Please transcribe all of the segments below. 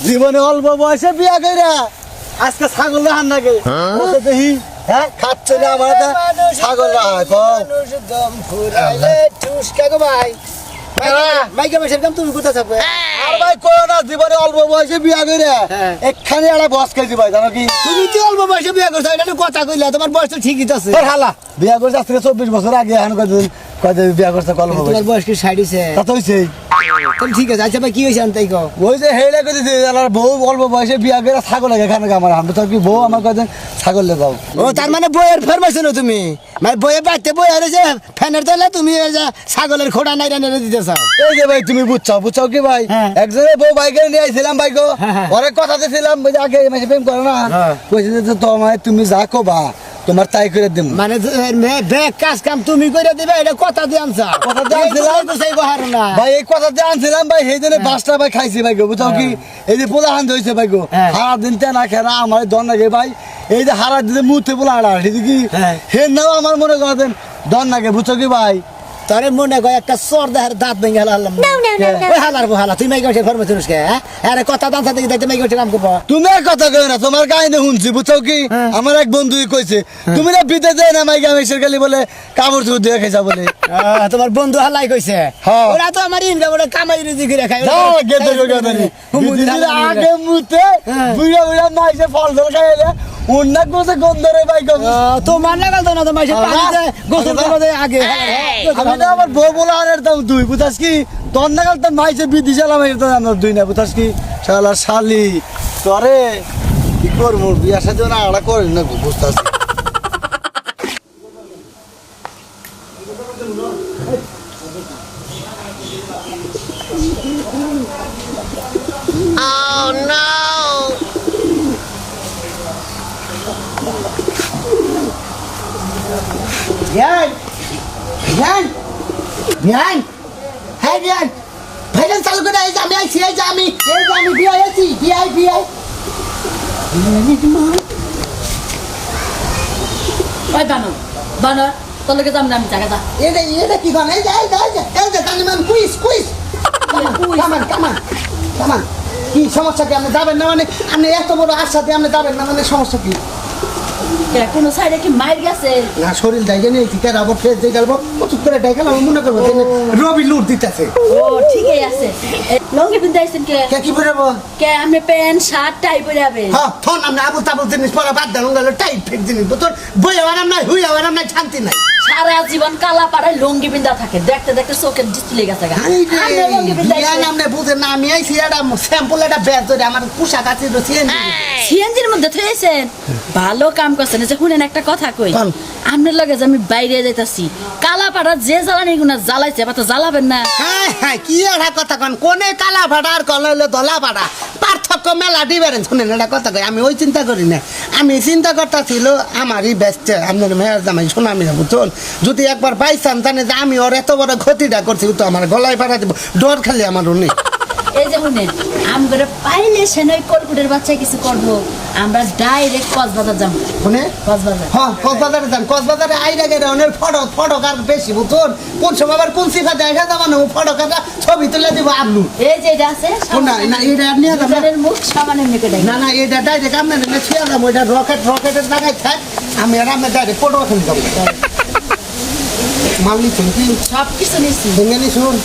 জীবনে অল্প বয়সে বিয়া কইরা আজকে ছাগল হান নাকি দেখি হ্যাঁ খাচ্ছে না আমার ছাগল দম ফুরাইলে টুসকা গো ভাই মাইকা মেশের কাম তুমি কোথা থাকবে আর ভাই কই না জীবনে অল্প বয়সে বিয়া কইরা একখানে একটা বস খাইছি ভাই জানো কি তুমি তো অল্প বয়সে বিয়া করছো এটা কথা কইলা তোমার বয়স তো ঠিকই আছে হালা বিয়া করছে আজকে 24 বছর আগে এখন কয়দিন বিয়া করছে অল্প বয়স তোমার বয়স কি 60 হইছে তা তো হইছে তাহলে ঠিক আছে আচ্ছা ভাই কি হইছে আনতাই কও ওই যে হেলে কই দিছে আমার বউ অল্প বয়সে বিয়া করে ছাগল লাগে এখানে আমার আমি তো কি বউ আমার কয়দিন ছাগল লে যাও ও তার মানে বইয়ের ফরমাইছো তুমি মানে বইয়ে বাইতে বই আরেছে ফ্যানের তলে তুমি এই যে ছাগলের খোড়া নাইরা নেড়ে দিতেছো এই যে ভাই তুমি বুঝছাও কি ভাই একজনের বউ বাইকে নিয়ে আইছিলাম ভাই গো অনেক কথা দিছিলাম ওই যে আগে মাসে প্রেম করে না কইছে যে তোমায় তুমি যা কবা তোমার তাই করে দেব মানে ব্যাগ কাজ কাম তুমি করে দিবে এটা কথা দিয়ে আনছা কথা দিয়ে আনছিলাম তো সেই বহার না ভাই এই কথা দিয়ে আনছিলাম ভাই সেই জন্য বাসটা ভাই খাইছি ভাই গো বুঝাও কি এই যে পোলা হান হইছে ভাই গো সারা দিন তেনা খেরা আমার দন লাগে ভাই এই যে হারা দিতে মুতে পোলা হাড়া কি হে নাও আমার মনে করেন দন লাগে বুঝছো কি ভাই তোরে মনে কয় একটা সর দেহের দাঁত ভেঙে হালাম ওই হালার হালা তুই মাইকে ফরমাইছো কে আরে কথা দাঁত থেকে দেখতে মাইকে নাম করবো তুমি এক কথা কই না তোমার কাহিনী শুনছি বুঝছো কি আমার এক বন্ধুই কইছে তুমি না বিতে যায় না মাইকা মেশের গালি বলে কামড় চুর দিয়ে খাইছা বলে তোমার বন্ধু হালাই কইছে ওরা তো আমার ইনকাম ওরা কামাই রুজি করে খায় আগে মুতে বুড়া বুড়া মাইছে ফল ফল খাইলে উন্নাক বসে গন্ধ রে ভাই গন্ধ তোমার লাগাল তো না তো মাইছে পানিতে গোসল করতে আগে আমি না আমার বউ বলা আনের দাম দুই বুঝাস কি তোর নাগাল তো মাইছে বিধি চালাম এটা আমার দুই না বুঝাস কি শালা শালি তোরে কি করবো বিয়ার সাথে না আড়া করিস না বুঝতাস Oh no! Yan! Yan! Yan! Hey Yan! ভাইজান চালু করে এই যে আমি আইছি এই যে আমি বিয়ে আইছি বিয়ে ওই বানর তোর লগে যাম না আমি জায়গা যা এটা কি গান এই যে তানিমান কুইজ কামান কি সমস্যা কি আপনি যাবেন না মানে আপনি এত বড় আশা দিয়ে আপনি যাবেন না মানে সমস্যা কি কোনো সাইডে কি মাইর গেছে না শরীর ডাইকে নেই কি কার আবার ফেস দিয়ে গেলবো কত করে ডাইকেল আমি মনে করবো রবি লুট দিতেছে ও ঠিকই আছে লঙ্গি পিনতে আইছেন কে কি পরে কে আপনি প্যান্ট শার্ট টাই পরে যাবেন হ্যাঁ ফোন আপনি আবুল তাবুল জিনিস পরে বাদ দেন গেল টাইট ফিট জিনিস তোর বই আরাম নাই হুই আরাম নাই শান্তি নাই সারা জীবন কালা পাড়ায় লঙ্গি পিন্দা থাকে দেখতে দেখতে চোখের ডিসপ্লে গেছে আপনি লঙ্গি পিন্দা আপনি বুঝেন না আমি আইছি এটা স্যাম্পল এটা বের করে আমার পোশাক আছে তো সিএনজির মধ্যে থইছেন ভালো কাম করছেন যে শুনেন একটা কথা কই আপনার লগে যে আমি বাইরে যাইতাছি কালা পাড়া যে জ্বালানি গুনা জ্বালাইছে বা তো জ্বালাবেন না হ্যাঁ কি একটা কথা কন কোনে কালা ভাড়া আর কোনে হলো দলা ভাড়া পার্থক্য মেলা ডিফারেন্স শুনেন এটা কথা কই আমি ওই চিন্তা করি না আমি চিন্তা করতেছিল আমারই বেস্ট আপনার মেয়ের জামাই শোনামি না বুঝুন যদি একবার পাইছান জানে যে আমি ওর এত বড় ক্ষতিটা করছি তো আমার গলায় পাড়া দিব ডর খালি আমার উনি এই যে শুনেন আমরা পাইলে সেনই কলকুটের বাচ্চা কিছু করব আমরা ডাইরেক্ট কক্সবাজার যাব শুনে কক্সবাজার হ্যাঁ কক্সবাজারে যান কক্সবাজারে আইরা গেলে অনেক ফটো কার বেশি বুঝুন কোন সময় আবার কোন সিফা দেখা যাবে না ফটো কাটা ছবি তুলে দিব আপনি এই যে এটা আছে না না এটা নিয়ে যাবেন আপনাদের মুখ সামান্য নিকে দেয় না এটা ডাইরেক্ট আপনার না ছিয়া যাবো এটা রকেটের জায়গায় থাক আমি আর আপনার ডাইরেক্ট ফটো ওখানে যাবো মাল্লি শুনছি সব কিছু নিছি ভেঙে শুন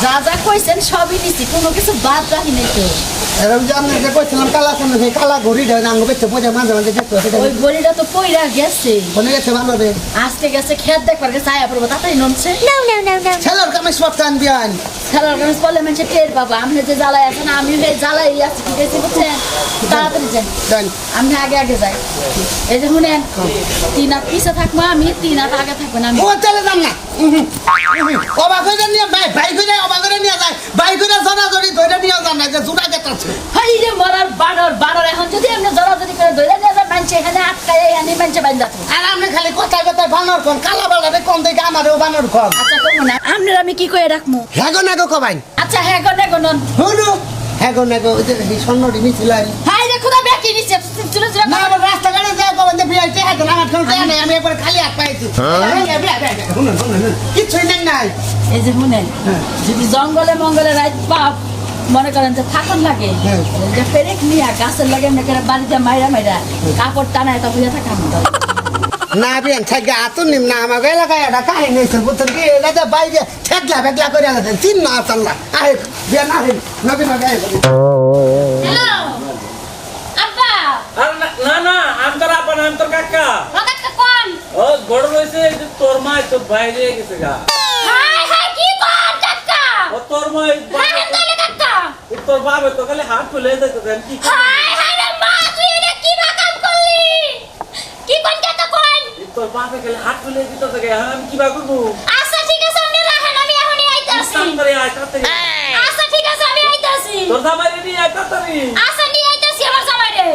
যা যা কইছেন সবই নিছি কোনো কিছু বাদ রাখি নাই তো এরকম যে আপনাকে কইছিলাম কালা কেন সেই কালা ঘড়ি দেয় না আঙ্গ বেঁচে পয়সা মাঝে মাঝে দেখতে ওই গলিটা তো পইরা গেছে কোনে গেছে ভালো রে আজকে গেছে খেত দেখবার গেছে আয়া পড়বো তাড়াতাড়ি নমছে ছেলের কামে সব টান বিয়ান খেলার কারণে বললে মানুষে টের বাবা আপনি যে জ্বালাই আছেন আমি জ্বালাই আছি ঠিক আছে বুঝছেন তাড়াতাড়ি যান আমি আগে যাই এই যে শুনেন 3 হাত পিছে থাকবো আমি 3 হাত আগে থাকবেন আমি ও চলে যান না অবাক হয়ে নিয়ে ভাই করে অবাক করে নিয়ে যায় ভাই করে জড়াজড়ি ধরে নিয়ে যান না যে জোড়া গেতাছে হাই রে মরার বানর এখন যদি আপনি জড়াজড়ি করে ধরে নিয়ে যান মানুষ এখানে আটকায় এখানে মানুষ বান্ধা আর আপনি খালি কথায় বানর কোন কালা বালারে কোন দিকে আমারও বানর কোন আচ্ছা কমু না আপনার আমি কি কয়ে রাখবো হ্যাগো নাগো কবাই আচ্ছা হ্যাঁ গো নন হুনু হ্যাগো নাগো ওই যে স্বর্ণটি নিছিলেন হাই রে খোদা বেকি নিছে চলে না আবার রাস্তাঘাটে যাও কবেন বিআইতে হাতে আমার কোন জানা আমি একবার খালি হাত পাইছি কিছুই নেই নাই এই যে শুনেন যদি জঙ্গলে মঙ্গলে রাত পাপ মনে করেন যে ফাঁকন লাগে যে পেরেক নিয়ে গাছের লাগে মনে করেন বাড়িতে মাইরা কাপড় টানায় তা বুঝে থাকা না বিয়ান থেকে আতো নিম না আমার এলাকায় এটা কাহিনী হয়েছে বুঝছেন কি এটা বাইরে ঠেকলা ফেকলা করে আলাদা চিন না চাল্লা আহে বিয়ান আহে নবী নবী আহে হ্যালো আব্বা আর না না আন্তর আপন আন্তর কাকা কাকা কোন ও বড় রইছে যে তোর মা তো বাইরে গেছে গা হাই হাই কি কোন কাকা ও তোর মা হ্যাঁ তাহলে কাকা তোর বাবা তো খালি হাত তুলে দিতে দেন কি হাই হাই রে মা তুই এটা কি কাম করলি কি কোন কাকা কোন তোর বাবা খালি হাত তুলে দিতে থাকে আমি কি বা করব আচ্ছা ঠিক আছে আমি রাখেন আমি এখনই আইতাছি কাম করে আয় তাতে আচ্ছা ঠিক আছে আমি আইতাছি তোর জামাই নি আয় তাড়াতাড়ি আচ্ছা নিয়ে আইতাছি আমার জামাই রে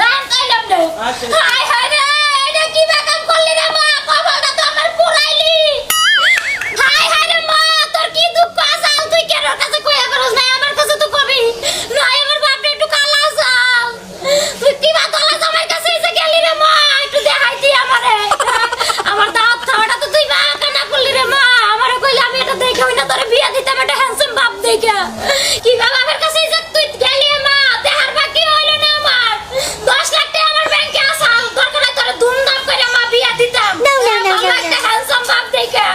রান তাইলাম রে আচ্ছা। হাই হাই রে এটা কি কাম করলি রে মা কপালটা তো আমার পুরাইলি হাই হাই রে মা তোর কি দুঃখ আসাল তুই কেন ওর কাছে কইয়া করস না আমার কাছে তো কবি না আমার বাপরে একটু কালা আসাল তুই কি বা দলা জামাই কাছে এসে গেলি রে মা একটু দেখাই দি আমারে আমার দাঁত খাওয়াটা তো তুই বা কানা করলি রে মা আমারে কইলে আমি এটা দেখে হই না তোরে বিয়া দিতাম একটা হ্যান্ডসাম বাপ দেখে কি বা বাবার কাছে এসে তুই গেলি মা দেহার বাকি হইলো না আমার 10 লাখ টাকা আমার ব্যাংকে আসাল দরকার হয় তোরে ধুমধাম করে মা বিয়া দিতাম একটা হ্যান্ডসাম বাপ দেখে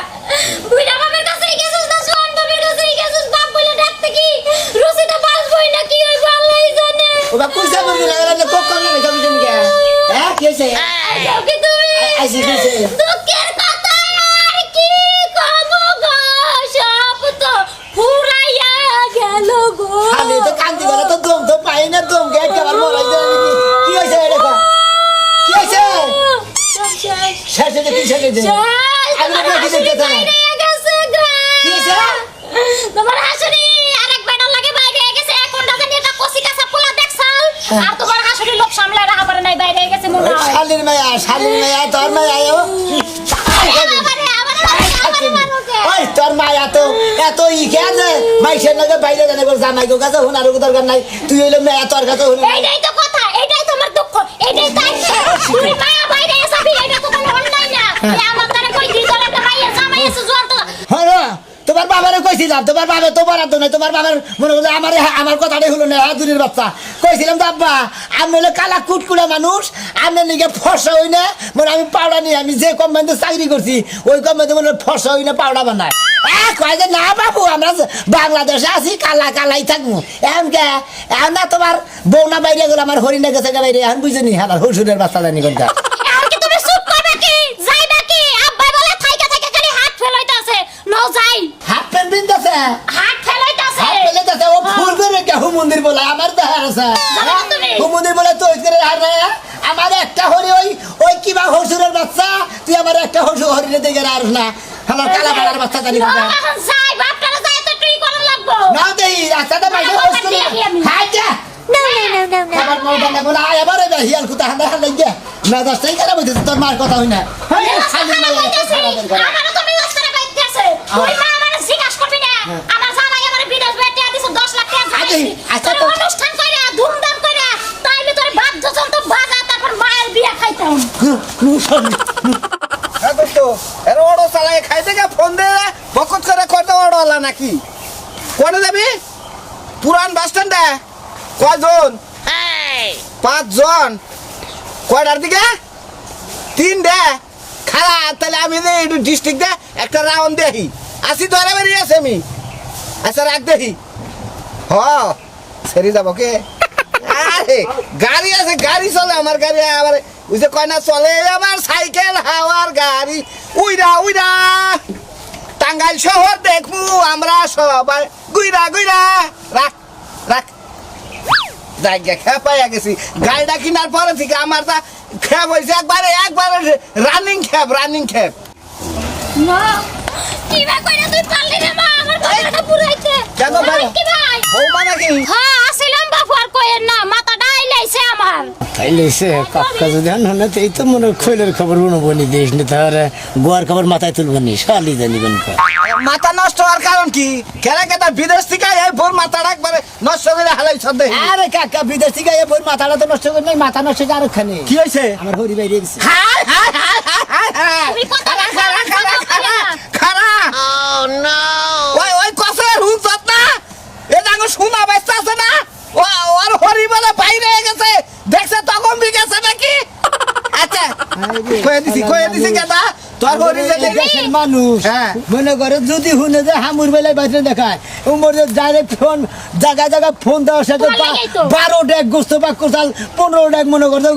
বুইড়া বাবার কাছে গেছিস না সোন বাবার কাছে গেছিস বাপ বলে ডাকতে কি রসিদে বাসবই না কি হইব আল্লাহই জানে ওবা কুইসা বলবি লাগা না কোক করলে না কবি তুমি কে হ্যাঁ কি হইছে যাও কি তুমি আইসি কিছে দুঃখের কথা আর কি কব গো সব তো ফুরাইয়া গেল গো খালি তো কান্দি গলা তো দম তো পাই না দম কে একবার মরাই যায় নাকি কি হইছে এটা কো কি হইছে শেষে কি শেষে আমি না কি দেখতে চাই কি হইছে তোমার হাসুরি আরেক বেটার লাগে বাইরে গেছে এখন দাদা নিয়ে একটা কসি কাঁচা পোলা দেখছাল আর তোমার হাসুরি লোক সামলায় রাখা পারে নাই বাইরে গেছে মনে হয় শালির মায়া তোর মায়া আয়ো ওই তোর মায়া তো এত ই খেয়ে মাইসের লাগে বাইরে জানে জামাই গো কাছে হুনার দরকার নাই তুই হইলে মেয়া তোর কাছে হুন এইটাই তো কথা এইটাই তোমার দুঃখ এইটাই তাই তুই মায়া বাইরে এসবি এটা তো কোনো অন্যায় না আমার তারে কই দিছ একটা মাইয়া জামাই এসে জোয়ান তো হ্যাঁ তোমার বাবারে কইছিলাম তোমার বাবা তো বরাদ্দ নাই তোমার বাবার মনে করছে আমার কথাটাই হলো না দূরের বাচ্চা কইছিলাম তো আব্বা আমি হলো কালা কুটকুড়া মানুষ আপনার নিকে ফসা হই না মানে আমি পাউডা নিয়ে আমি যে কোম্পানিতে চাকরি করছি ওই কোম্পানিতে মনে ফসা হই না পাউডা বানায় কয় যে না বাবু আমরা বাংলাদেশে আছি কালাই থাকবো এখন না তোমার বৌনা বাইরে গেল আমার হরিণা গেছে বাইরে এখন বুঝিনি হ্যাঁ হসুরের বাচ্চা জানি কোনটা আর কি তুমি চুপ করবে কি যাইবা কি আব্বা বলে থাইকা থাইকা খালি হাত ফেলাইতাছে নও যাই হাফ প্যান্ট পিনতেছে হাত ফেলাইতাছে হাত পেলেতেছে ও ফুল করে কেহু মন্দির বলে আমার দেহার আছে জানো তুমি? হু মন্দির বলে তো করে আর আমার একটা হরি ওই কিবা হসুরের বাচ্চা তুই আমার একটা হরিণে দেখে আর না আমার কালা কালার বাচ্চা জানি না এখন যাই বাপটারে যাই তো তুই করা লাগবো না দেই রাস্তাটা বাইরে হস করে হাই যা আবার মোটা না বলে আয় আবার এই হিয়াল কুতা হান্দা হান্দা গিয়া না দশটাই কেন বলছিস তোর মার কথা হই না আমারও তো মেজাজ করে বাইতেছে ওই মা আমারে জিজ্ঞাসা করবি না আমার জামাই আমারে বিদেশ বেটে দিছে 10 লাখ টাকা আচ্ছা তো অনুষ্ঠান কইরা ধুমধাম কইরা তাইলে তোর ভাত যখন তো বাজা তারপর মায়ের বিয়া খাইতাম হ্যাঁ দোস্ত এর অটো চালাই খাইতে গা ফোন দে বকত করে কত অটো আলা নাকি কোনে যাবি পুরান বাস স্ট্যান্ডে কয়জন 5 জন কয়টার দিকে 3 দে খালা তাহলে আমি যে ডিস্ট্রিক্ট দে একটা রাউন্ড দেখি আসি ধরে বেরিয়ে আছে আমি আচ্ছা রাখ দেখি হ সেরি যাব কে আরে গাড়ি আছে গাড়ি চলে আমার গাড়ি আবার ওই যে কয় না চলে আমার সাইকেল হাওয়ার গাড়ি উইরা টাঙ্গাইল শহর দেখবো আমরা সবাই গুইরা রাখ রাখ জায়গা খেয়া পাইয়া গেছি গাড়িটা কিনার পরে থেকে আমার তা খেপ হয়েছে একবারে রানিং খেপ না কি ভাই কইরা তুই পারলি রে মা আমার কথাটা পুরাইতে কেন ভাই? কি ভাই বৌমা নাকি হ্যাঁ আসিলাম বাপু আর কইেন না মাথাটা আইলাইছে আমার তাইলে সে কাকা যদি না তো এই তো মনে খৈলের খবর বনি দিস না তাহলে গোয়ার খবর মাথায় তুলবো নি শালি জানি কোন মাথা নষ্ট হওয়ার কারণ কি কেন কেটা বিদেশ থেকে এই ভোর মাথাটা একবারে নষ্ট করে হালাই সদে আরে কাকা বিদেশ থেকে এই বই মাথাটা তো নষ্ট করে নাই মাথা নষ্ট করে আরেকখানে কি হয়েছে আমার হরি বাইরে গেছে হাই তুমি কথা খারা ওই কসে হুন সত না এ জানো শোনা বাস বলে বাইরে গেছে দেখছে তখন বি গেছে নাকি আচ্ছা কয়ে দিছি কেটা তোর হরি এই দেশের মানুষ হ্যাঁ। মনে করে যদি শুনে যে হামুর বেলায় বাইরে দেখায় উমর ডাইরেক্ট ফোন জায়গায় ফোন দেওয়ার সাথে ফোন লাগাই তো। 12 ডেক গোস্ত পাক করছাল 15 ডেক মনে করছে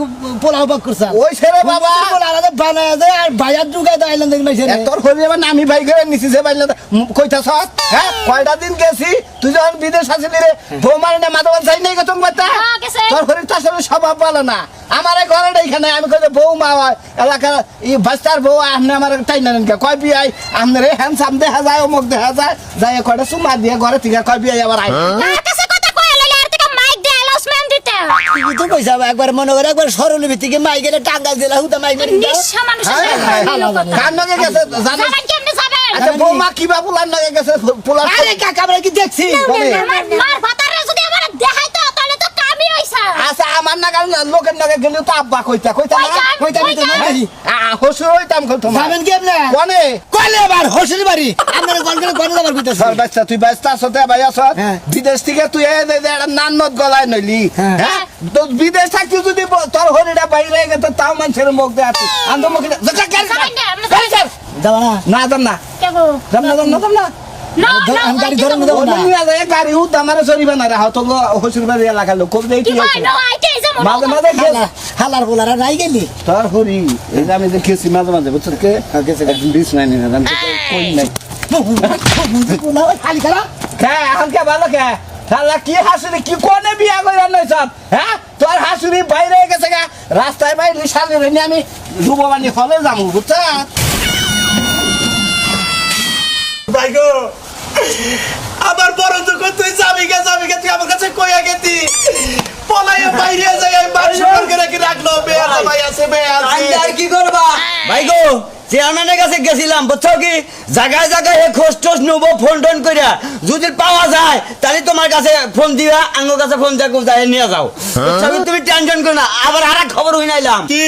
পোলাও পাক করছাল ওই ছেলে বাবা আলাদা বানায় দেয় আর ভাইয়ার ঢুকাই দেয় আইলেন দেখি মাইছে তোর হরি এবার আমি ভাই করে নিছি যে বাইলে কইতা সৎ হ্যাঁ কয়টা দিন গেছি তুই যখন বিদেশ আসিলি রে বউ মানে না মাধবন চাই নাই গতম বাতা হ্যাঁ, গেছে। তোর হরি তো আসলে স্বভাব ভালো না আমার এই ঘরে এখানে আমি কই বউ মা এলাকার এই বাস্তার বউ আপনি আমার তাই না কয় বিয়াই আপনার হ্যান্ডসাম দেখা যায় অমুক দেখা যায় যাই কয়টা চুমা দিয়ে ঘরে থেকে কয় বিয়াই আবার আই তুই তো কইছা একবার মনে করে একবার সরল ভিত্তিকে মাইকের টাঙ্গাল দিলা হুদা মাইক মারি কার নাগে গেছে জানেন আচ্ছা বউ মা কিবা পোলার নাগে গেছে পোলার আরে কাকা আমরা কি দেখছি আচ্ছা আমার নাগাল লোকের নাগে গেলেও তো আব্বা কইতা না কইতা আমি তো না দেখি হসুর হইতাম কইতো যাবেন কি আপনি কোনে কইলে আবার হোসের বাড়ি আপনার কোন যাবার কইতাছ সর বাচ্চা তুই বাচ্চা আসতে ভাই আস হ্যাঁ। বিদেশ থেকে তুই একটা নান্নত গলায় নইলি হ্যাঁ। হ্যাঁ তো বিদেশ থাকতে যদি তোর হরিটা বাইরে গেছে তাও মানুষের মুখ দিয়ে আসি আন্ত মুখ যাবা না না যাম না যাম না আমি গাড়ি ধরে নেবো না গাড়ি উঠ আমার সরিবা না রে হতো হসুর বাড়ি এলাকার লোক খুব দেখি মাঝে মাঝে হালার পোলারা নাই গেলি তোর হরি এই যে আমি দেখেছি মাঝে মাঝে বুঝছো কে একদিন বিষ নাই না আমি কই নাই খালি খারাপ হ্যাঁ হালকা ভালো কে শালা কি হাসুরি কি কোনে বিয়া করে আনছ সব হ্যাঁ তোর হাসুরি বাইরে গেছে গা রাস্তায় বাইরে সাজে রেনি আমি রূপবানি হলে যাবো বুঝছ ভাই গো আমার বড় যখন তুই যাবি গে তুই আমার কাছে কইয়া গেতি পলাইয়া বাইরে যাই বাড়ি সরকে রাখি রাখলো মেয়ে আছে ভাই আছে মেয়ে আছে আর কি করবা ভাই গো চেয়ারম্যানের কাছে গেছিলাম বুঝছো কি জায়গায় জায়গায় খোঁজ টোজ নেবো ফোন টোন করিয়া যদি পাওয়া যায় তাহলে তোমার কাছে ফোন দিবা আমার কাছে ফোন দিয়ে যাই নিয়ে যাও বুঝছো কি? তুমি টেনশন করো না আবার আর এক খবর হই নাইলাম কি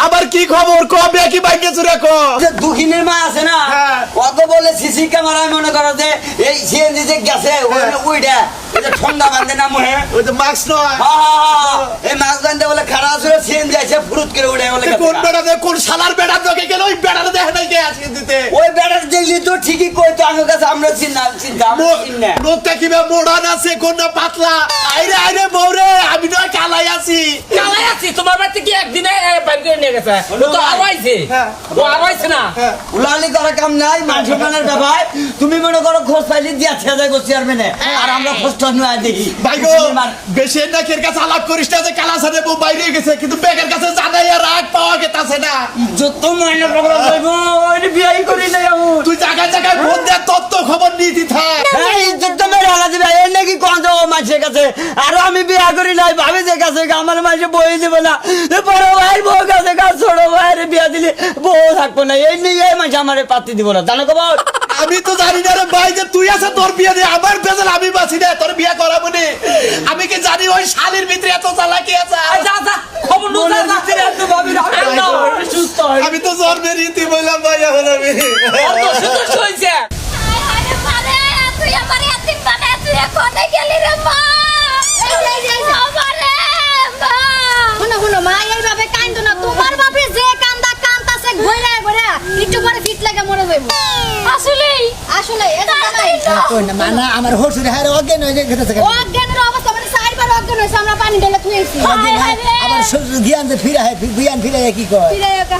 আবার কি খবর কবে কি ভাই কিছু রাখো যে দুঃখিনীর মা আছে না হ্যাঁ। কত বলে সিসি ক্যামেরায় মনে করো যে এই সিএনজি যে গেছে ওইটা ওই যে ঠান্ডা বান্ধে না মনে ওই যে মাস্ক নয় এই মাছ বান্ধে বলে খারাপ ছিল সিএনজি আছে ফুরুত করে উঠে বলে কোন বেড়াতে কোন শালার বেড়ার দোকে গেল ওই বেড়াতে দেখে নাই কে আজকে দিতে ওই বেড়ার দেখলি তো ঠিকই কইতো আমার কাছে আমরা চিন্তা না লোকটা কিবা মোড়ান আছে কোন না পাতলা আইরে বউরে আমি নয় কালাই আছি কালাই আছি তোমার বাড়িতে কি একদিনে বাইর করে নিয়ে গেছে ও তো আরো আইছে হ্যাঁ। ও আরো আইছে না উলালি করা কাম নাই মানুষ মানের ব্যাপার তুমি মনে করো খোঁজ পাইলি দিয়া ছেড়ে গো চেয়ারম্যানে আর আমরা খোঁজ টোজ নয় দেখি ভাই গো বেশি নাকের কাছে আলাপ করিস না যে কালাসানে বউ বাইরে গেছে কিন্তু বেগের কাছে জানাই আর রাগ পাওয়া গেছে না যত মহিলা প্রবলেম হইব ওই বিয়াই করি নাই আমি তুই জায়গায় জায়গায় ফোন দে তত্ত্ব খবর নিতে থাক এই যত মেরে হালা দিবা এই নাকি কোন যাও মানুষের কাছে আর আমি বিয়া করি নাই ভাবে যে কাছে আমার মাঝে বই দিব না বড় ভাই বউ কাছে কাজ ছোট ভাইয়ের বিয়া দিলে বউ থাকবো না এই নিয়ে এই মাঝে আমার পাতি দিব না জানো খবর আমি তো জানি না রে ভাই যে তুই আছে তোর বিয়ে দিয়ে আমার বেজাল আমি বাঁচি না তোর বিয়ে করাবো নি আমি কি জানি ওই শালির ভিতরে এত চালাকি আছে যা খবর নো যা সুস্থ হয় আমি তো জন্মের রীতি বললাম ভাই এখন আমি অত সুস্থ হইছে তুই আমার এতিম বানায় তুই কোনে গেলি রে মা শুনো মা এইভাবে কান্দো না তোমার বাপে যে কান্দাছে ঘুরে একটু পরে ফিট লাগে মরে যাইবো আসলে এটা জানাই কই না মানা আমার হসুরে হারে অজ্ঞান হয়ে গেছে অজ্ঞানের অবস্থা মানে চারবার অজ্ঞান হয়েছে আমরা পানি ঢেলে থুয়েছি আবার জ্ঞান যে ফিরা হয় জ্ঞান ফিরে কি কয়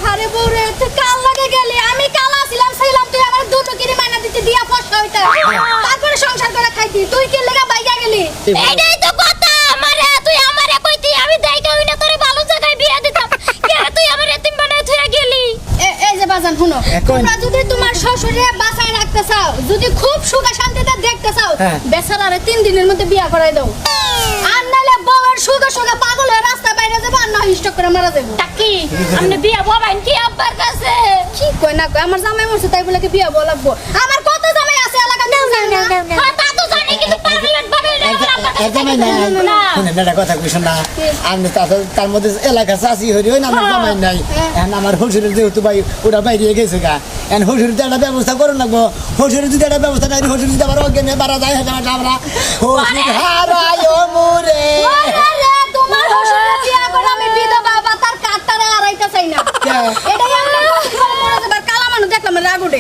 হারে বউরে তুই কাল লাগে গেলি আমি কালা ছিলাম তুই আমার দুটো কিনে মাইনা দিতে দিয়া ফসকা হইতা তারপরে সংসার করে খাইতি তুই কি লাগা বাইয়া গেলি এইটাই তো কথা আমারে তুই আমারে কইতি আমি দাইকা হইনা তোরে ভালো জায়গায় বিয়া দিতাম কে তুই আমার এতিম বানায় থুয়া গেলি এই যে বাজান শুনো তোমরা যদি তোমার শ্বশুরে বাঁচায় রাখতে চাও যদি খুব সুখে শান্তিতে দেখতে চাও বেচারারে 3 দিনের মধ্যে বিয়া করাই দাও আর নালে বউয়ের সুখে পাগল হয়ে রাস্তা বাইরে যাবে আর না স্টক করে মারা যাবে টাকি আপনি বিয়া বলাইন কি আব্বার কাছে কি কই না কই আমার জামাই মরছে তাই বলে কি বিয়া বলাবো আমার কত জামাই আছে এলাকা না তা তো জানি কিন্তু পাগলেট ভাবে কথা কইছ না আমি তার মধ্যে এলাকা চাষি হরি হয় না আমার জামাই নাই এখন আমার হসুরের যেহেতু ভাই ওটা বাইরে গেছে গা এখন হসুরের একটা ব্যবস্থা করুন লাগবো হসুরের যদি একটা ব্যবস্থা নাই হসুর যদি আবার অজ্ঞানে বাড়া যায় আমরা হসুর হারায় মোরে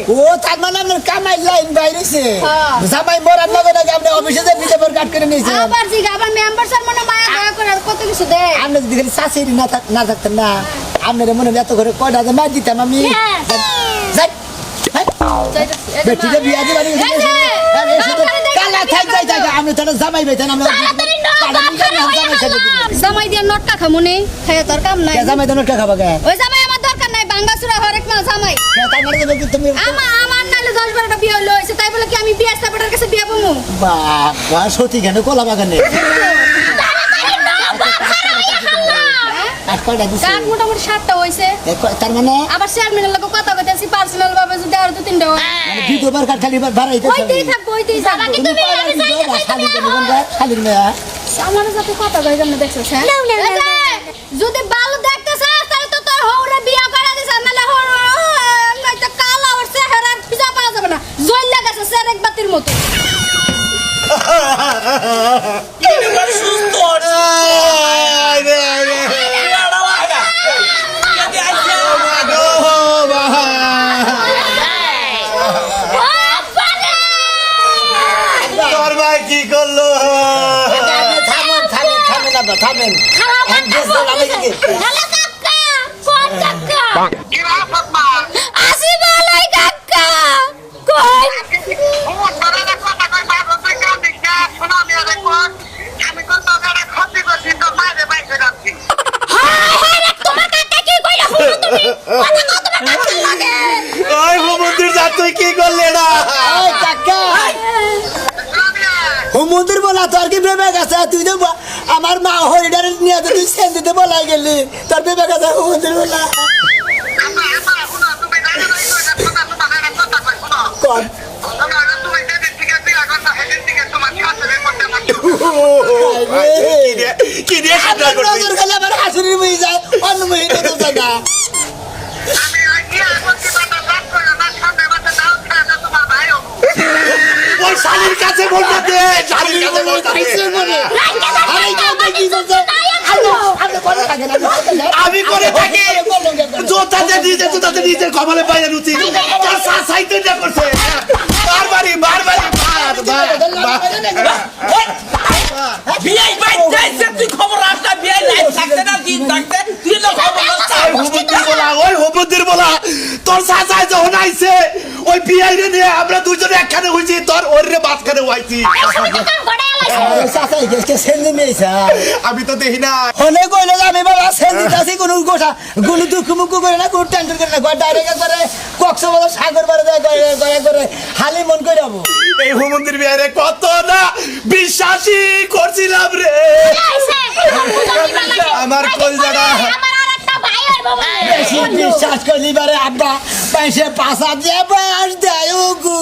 ও তার মানে আপনার কামাই লাইন বাইরেছে হ্যাঁ। জামাই মরার লগে লগে আপনি অফিসে যে বিলেবর কাট করে নিয়েছেন আবার জিগা আবার মেম্বার স্যার মনে মায়া দয়া করে আর কত কিছু দেয় আপনি যদি খালি শাশুড়ি না থাকতেন না আপনার মনে হয় এত করে কয়টা যে মার দিতাম আমি হ্যাঁ। যাই, যাই। বেটিকে বিয়া দিবা নি কালা থাক যাই যাই আমি তাহলে জামাই বাইতেন আমি জামাই দিয়ে নটকা খামুনি খায় তোর কাম নাই জামাই তো টাকা খাবা গে ওই জামাই আমার দরকার নাই বাঙ্গাসুরা হরেক মাল জামাই তার মানে যদি তুমি আমার নালে 10-12টা বিয়ে হলো হইছে তাই বলে কি আমি বিয়ে সাপটার কাছে বিয়ে পাবো বাবা সত্যি কেন কলা বাগানে আর কয়টা দিছে কার মোটামুটি 7টা হইছে তার মানে আবার চেয়ারম্যানের লগে কথা কইতেছি পার্সোনাল ভাবে যদি আর 2-3টা হয় মানে দ্বিতীয়বার কাট খালি বাড়াইতে ওইতেই থাকবো ওইতেই থাকবো কিন্তু খালির মেয়া আমার সাথে কথা কই কেমনে দেখছস হ্যাঁ যদি ভালো দেখতেছ তাহলে তো তোর হৌরে বিয়ে করে দিছ নালে হৌর নয়তো কালো আর চেহারা পিজা পাওয়া যাবে না জইলা গেছে সেরেক বাতির মতো সুস্থ তোর ভাই কি করলো থামেন হ্যালো কাকা কোন কাকা আসি বলাই কাকা কোন তোমার কাকা কি কইলা শুনো তুমি কথা কও তোমার কাকা লাগে ওই মন্দির যা তুই কি করলি না ওই কাকা হুমুন্দির বলা তোর কি বেবে গেছে তুই তো আমার মা হরিডার নিয়ে তুই সেন দিতে বলাই গেলি তোর বেবে গেছে হুমুন্দির বলা কোন কি দিয়ে কান্না করছিস নজর খালি আমার হাসুরির মেয়ে যায় অন্য মেয়ে তো যায় না ওই শালির কাছে বলতে দে শালির কাছে বলতে দে আমি করে থাকি জোতাতে নিজের কপালে বাইরে রুচি তার সাইতে যা করছে বারবারই বিয়াই ভাই যাইছে তুই খবর রাখ না বিয়াই লাইভ থাকতে না দিন থাকতে তুই তো খবর ওই হুবুদ্দির বলা তোর সাসাই যখন আইছে ওই বিয়াইরে নিয়ে আমরা দুজনে একখানে হইছি তোর ওরে মাঝখানে হইছি আমি তো দেখি না হলে কইলে আমি বাবা সেন্দিতাছি কোনো গোটা কোনো দুঃখ মুখ করে না কোনো টেনশন করে না ডাইরেক্ট করে কক্সবাজার সাগর বারে করে হালি মন করে যাবো এই হুমন্দির বিয়ারে কত না বিশ্বাসই করছিলাম রে আমার কলজাটা বেশি বিশ্বাস করলি বারে আব্বা পয়সা পাশা দিয়ে বাস দেয় গু